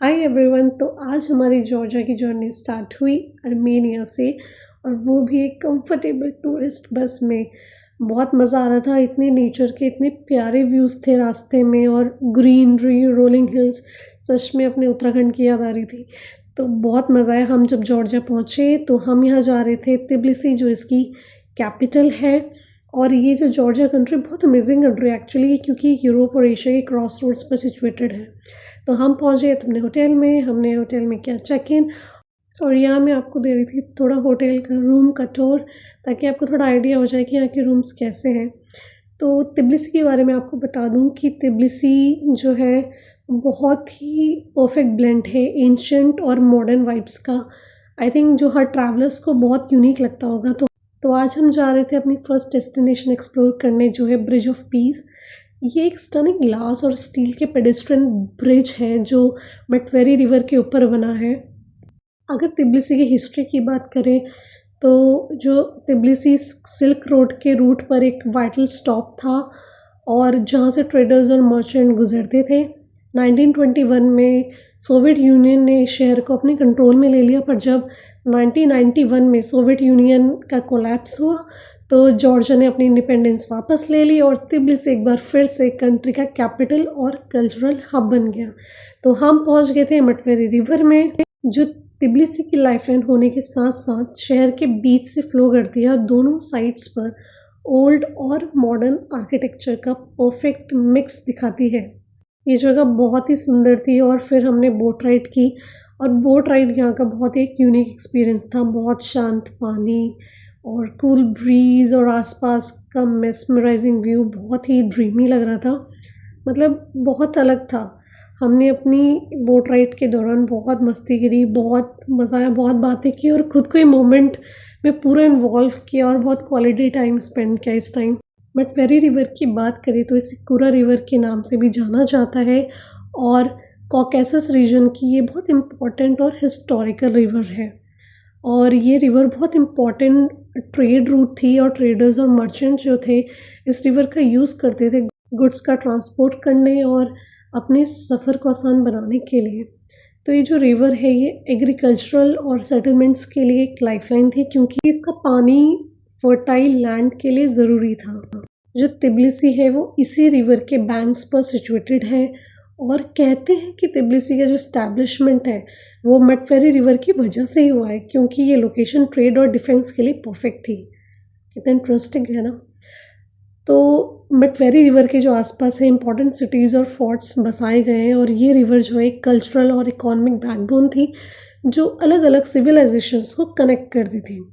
Hi everyone. तो आज हमारी जॉर्जिया की जर्नी स्टार्ट हुई अर्मेनिया से, और वो भी एक कंफर्टेबल टूरिस्ट बस में। बहुत मज़ा आ रहा था। इतने नेचर के इतने प्यारे व्यूज़ थे रास्ते में, और ग्रीनरी, रोलिंग हिल्स, सच में अपने उत्तराखंड की याद आ रही थी। तो बहुत मज़ा आया। हम जब जॉर्जिया पहुँचे तो हम यहाँ जा रहे थे तिब्लिसी, जो इसकी कैपिटल है। और ये जो जॉर्जिया कंट्री बहुत अमेजिंग कंट्री है एक्चुअली, क्योंकि यूरोप और एशिया के क्रॉस रोड्स पर सिचुएटेड है। तो हम पहुंच गए अपने होटल में। हमने होटल में किया चेक इन, और यहाँ मैं आपको दे रही थी थोड़ा होटल का रूम का टूर, ताकि आपको थोड़ा आइडिया हो जाए कि यहाँ के रूम्स कैसे हैं। तो तिब्लिसी के बारे में आपको बता दूँ कि तिब्लिसी जो है बहुत ही परफेक्ट ब्लेंड है एंशंट और मॉडर्न वाइब्स का। आई थिंक जो हर ट्रैवलर्स को बहुत यूनिक लगता होगा। तो आज हम जा रहे थे अपनी फर्स्ट डेस्टिनेशन एक्सप्लोर करने, जो है ब्रिज ऑफ पीस। ये एक स्टनिंग ग्लास और स्टील के पेडेस्ट्रियन ब्रिज है जो मटवेरी रिवर के ऊपर बना है। अगर तिब्लिसी की हिस्ट्री की बात करें तो जो तिब्लिसी सिल्क रोड के रूट पर एक वाइटल स्टॉप था, और जहाँ से ट्रेडर्स और मर्चेंट गुजरते थे। 1921 में सोवियत यूनियन ने शहर को अपने कंट्रोल में ले लिया, पर जब 1991 में सोवियत यूनियन का कोलैप्स हुआ तो जॉर्जिया ने अपनी इंडिपेंडेंस वापस ले ली, और तिब्लिसी एक बार फिर से कंट्री का कैपिटल और कल्चरल हब बन गया। तो हम पहुंच गए थे मटवेरी रिवर में, जो तिब्लिसी की लाइफलाइन होने के साथ साथ शहर के बीच से फ्लो करती है। और दोनों साइड्स पर ओल्ड और मॉडर्न आर्किटेक्चर का परफेक्ट मिक्स दिखाती है। ये जगह बहुत ही सुंदर थी। और फिर हमने बोट राइड की, और बोट राइड यहाँ का बहुत ही एक यूनिक एक्सपीरियंस था। बहुत शांत पानी और कूल ब्रीज और आसपास का मेस्मराइजिंग व्यू बहुत ही ड्रीमी लग रहा था। मतलब बहुत अलग था। हमने अपनी बोट राइड के दौरान बहुत मस्ती करी, बहुत मज़ा आया, बहुत बातें की, और ख़ुद को ये मोमेंट में पूरा इन्वॉल्व किया, और बहुत क्वालिटी टाइम स्पेंड किया इस टाइम। मटवेरी रिवर की बात करें तो इसे कुरा रिवर के नाम से भी जाना जाता है, और कॉकेसस रीजन की ये बहुत इम्पॉर्टेंट और हिस्टोरिकल रिवर है। और ये रिवर बहुत इम्पॉर्टेंट ट्रेड रूट थी, और ट्रेडर्स और मर्चेंट जो थे इस रिवर का यूज़ करते थे गुड्स का ट्रांसपोर्ट करने और अपने सफ़र को आसान बनाने के लिए। तो ये जो रिवर है ये एग्रीकल्चरल और सेटलमेंट्स के लिए एक लाइफलाइन थी, क्योंकि इसका पानी फर्टाइल लैंड के लिए ज़रूरी था। जो तिब्लिसी है वो इसी रिवर के बैंक्स पर सिचुएटेड है, और कहते हैं कि तिब्लिसी का जो इस्टेब्लिशमेंट है वो मटवेरी रिवर की वजह से ही हुआ है, क्योंकि ये लोकेशन ट्रेड और डिफेंस के लिए परफेक्ट थी। कितना इंटरेस्टिंग है ना। तो मटवेरी रिवर के जो आसपास है इंपॉर्टेंट सिटीज़ और फोर्ट्स बसाए गए हैं, और ये रिवर जो है एक कल्चरल और इकोनॉमिक बैकबोन थी जो अलग अलग सिविलाइजेशंस को कनेक्ट करती थी।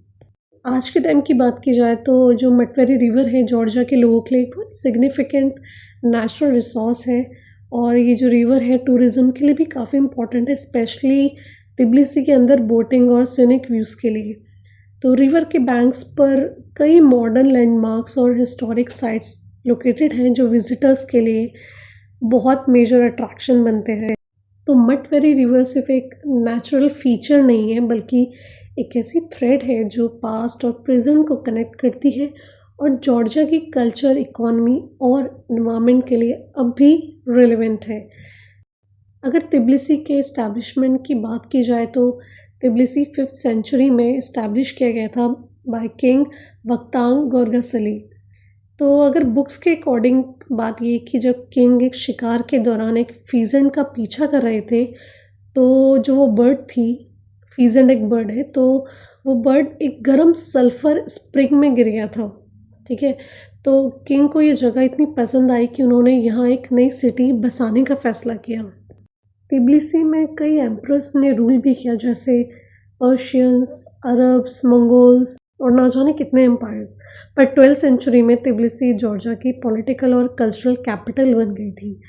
आज के टाइम की बात की जाए तो जो मटवेरी रिवर है जॉर्जिया के लोगों के लिए एक बहुत सिग्निफिकेंट नेचुरल रिसोर्स है, और ये जो रिवर है टूरिज़्म के लिए भी काफ़ी इम्पोर्टेंट है, स्पेशली तिब्लिसी के अंदर बोटिंग और सीनिक व्यूज़ के लिए। तो रिवर के बैंक्स पर कई मॉडर्न लैंडमार्क्स और हिस्टोरिक साइट्स लोकेटेड हैं जो विजिटर्स के लिए बहुत मेजर अट्रैक्शन बनते हैं। तो मटवेरी रिवर सिर्फ एक नेचुरल फीचर नहीं है, बल्कि एक ऐसी थ्रेड है जो पास्ट और प्रेजेंट को कनेक्ट करती है, और जॉर्जिया की कल्चर, इकोनॉमी और एनवायरनमेंट के लिए अब भी रिलेवेंट है। अगर तिब्लिसी के इस्टेब्लिशमेंट की बात की जाए तो तिब्लिसी 5th सेंचुरी में इस्टेब्लिश किया गया था बाय किंग वक्तांग गोरगसली। तो अगर बुक्स के अकॉर्डिंग बात ये कि जब किंग एक शिकार के दौरान एक फीजेंट का पीछा कर रहे थे, तो जो वो बर्ड थी, फीजेंट एक बर्ड है, तो वो बर्ड एक गर्म सल्फ़र स्प्रिंग में गिर गया था। ठीक है। तो किंग को ये जगह इतनी पसंद आई कि उन्होंने यहाँ एक नई सिटी बसाने का फ़ैसला किया। तिब्लिसी में कई एम्परर्स ने रूल भी किया, जैसे पर्शियंस, अरब्स, मंगोल्स और ना जाने कितने एम्पायर्स। पर 12th सेंचुरी में तिब्लिसी जॉर्जिया की पॉलिटिकल और कल्चरल कैपिटल बन गई थी,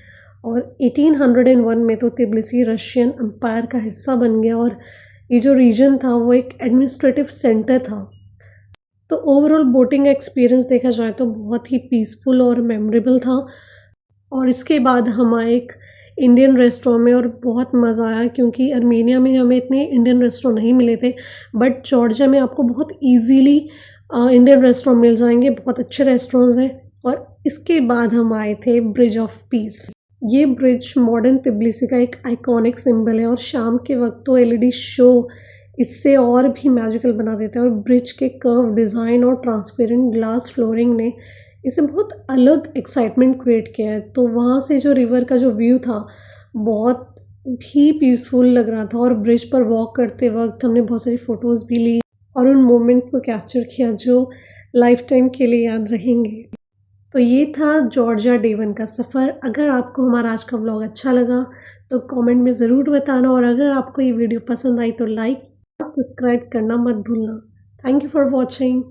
और 1801 में तो तिब्लिसी रशियन एम्पायर का हिस्सा बन गया, और ये जो रीजन था वो एक एडमिनिस्ट्रेटिव सेंटर था। तो ओवरऑल बोटिंग एक्सपीरियंस देखा जाए तो बहुत ही पीसफुल और मेमोरेबल था। और इसके बाद हम आए एक इंडियन रेस्टोरेंट में, और बहुत मज़ा आया, क्योंकि अर्मेनिया में हमें इतने इंडियन रेस्टोरेंट नहीं मिले थे, बट जॉर्जिया में आपको बहुत इजीली इंडियन रेस्टोरेंट मिल जाएंगे। बहुत अच्छे रेस्टोरेंट्स हैं। और इसके बाद हम आए थे ब्रिज ऑफ पीस। ये ब्रिज मॉडर्न तिब्लिसी का एक आइकॉनिक सिंबल है और शाम के वक्त तो एलईडी शो इससे और भी मैजिकल बना देता है और ब्रिज के कर्व डिज़ाइन और ट्रांसपेरेंट ग्लास फ्लोरिंग ने इसे बहुत अलग एक्साइटमेंट क्रिएट किया है। तो वहाँ से जो रिवर का जो व्यू था बहुत भी पीसफुल लग रहा था और ब्रिज पर वॉक करते वक्त हमने बहुत सारी फ़ोटोज़ भी ली और उन मोमेंट्स को कैप्चर किया जो लाइफ टाइम के लिए याद रहेंगे। तो ये था जॉर्जिया डे 1 का सफ़र। अगर आपको हमारा आज का व्लॉग अच्छा लगा तो कमेंट में ज़रूर बताना और अगर आपको ये वीडियो पसंद आई तो लाइक और सब्सक्राइब करना मत भूलना। Thank you for watching.